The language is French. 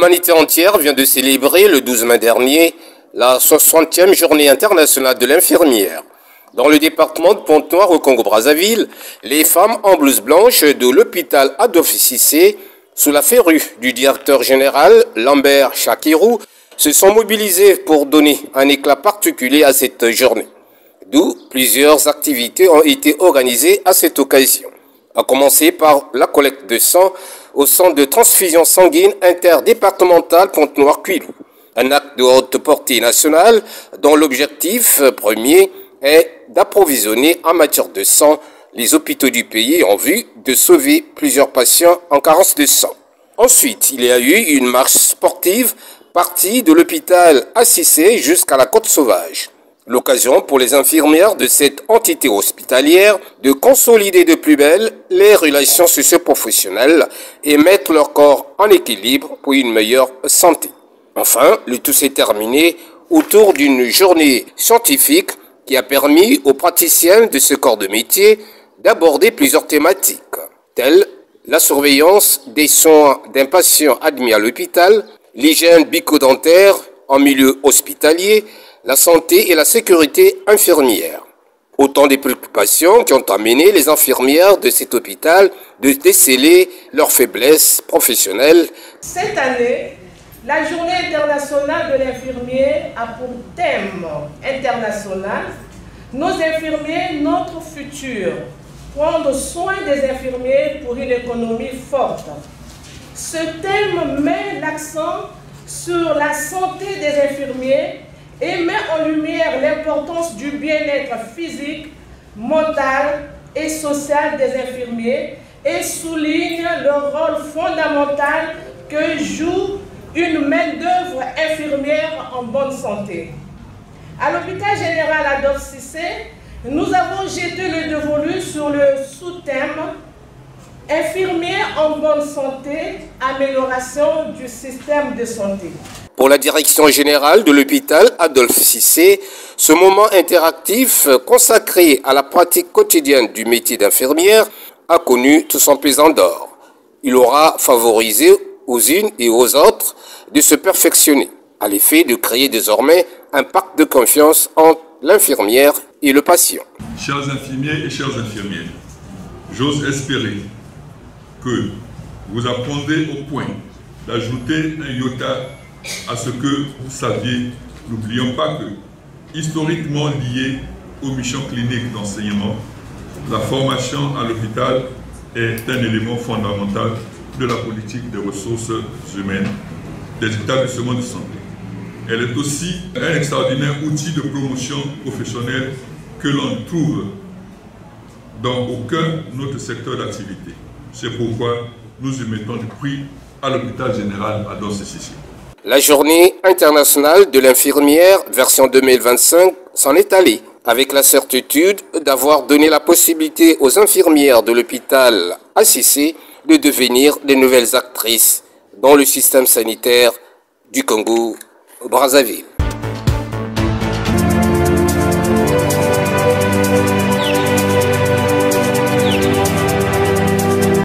L'humanité entière vient de célébrer le 12 mai dernier la 60e journée internationale de l'infirmière. Dans le département de Pointe-Noire au Congo-Brazzaville, les femmes en blouse blanche de l'hôpital Adolphe Cissé, sous la férue du directeur général Lambert Chakirou, se sont mobilisées pour donner un éclat particulier à cette journée. D'où plusieurs activités ont été organisées à cette occasion, à commencer par la collecte de sang au centre de transfusion sanguine interdépartemental Pointe-Noire-Quilou. Un acte de haute portée nationale dont l'objectif premier est d'approvisionner en matière de sang les hôpitaux du pays en vue de sauver plusieurs patients en carence de sang. Ensuite, il y a eu une marche sportive partie de l'hôpital Assissé jusqu'à la Côte Sauvage. L'occasion pour les infirmières de cette entité hospitalière de consolider de plus belle les relations socio-professionnelles et mettre leur corps en équilibre pour une meilleure santé. Enfin, le tout s'est terminé autour d'une journée scientifique qui a permis aux praticiens de ce corps de métier d'aborder plusieurs thématiques, telles la surveillance des soins d'un patient admis à l'hôpital, l'hygiène bucco-dentaire en milieu hospitalier, la santé et la sécurité infirmière. Autant de préoccupations qui ont amené les infirmières de cet hôpital de déceler leurs faiblesses professionnelles. Cette année, la Journée internationale de l'infirmier a pour thème international « Nos infirmiers, notre futur ». Prendre soin des infirmiers pour une économie forte. Ce thème met l'accent sur la santé des infirmiers et met en lumière l'importance du bien-être physique, mental et social des infirmiers et souligne le rôle fondamental que joue une main-d'œuvre infirmière en bonne santé. À l'hôpital général Adolphe Cissé, nous avons jeté le dévolu sur le sous-thème « Infirmiers en bonne santé, amélioration du système de santé ». Pour la direction générale de l'hôpital Adolphe Cissé, ce moment interactif consacré à la pratique quotidienne du métier d'infirmière a connu tout son pesant d'or. Il aura favorisé aux unes et aux autres de se perfectionner, à l'effet de créer désormais un pacte de confiance entre l'infirmière et le patient. Chers infirmiers et chères infirmières, j'ose espérer que vous apprendrez au point d'ajouter un iota à ce que vous saviez. N'oublions pas que, historiquement lié aux missions cliniques d'enseignement, la formation à l'hôpital est un élément fondamental de la politique des ressources humaines des établissements de santé. Elle est aussi un extraordinaire outil de promotion professionnelle que l'on ne trouve dans aucun autre secteur d'activité. C'est pourquoi nous y mettons du prix à l'hôpital général Adolphe Cissé. La journée internationale de l'infirmière version 2025 s'en est allée, avec la certitude d'avoir donné la possibilité aux infirmières de l'hôpital Assissé de devenir des nouvelles actrices dans le système sanitaire du Congo-Brazzaville.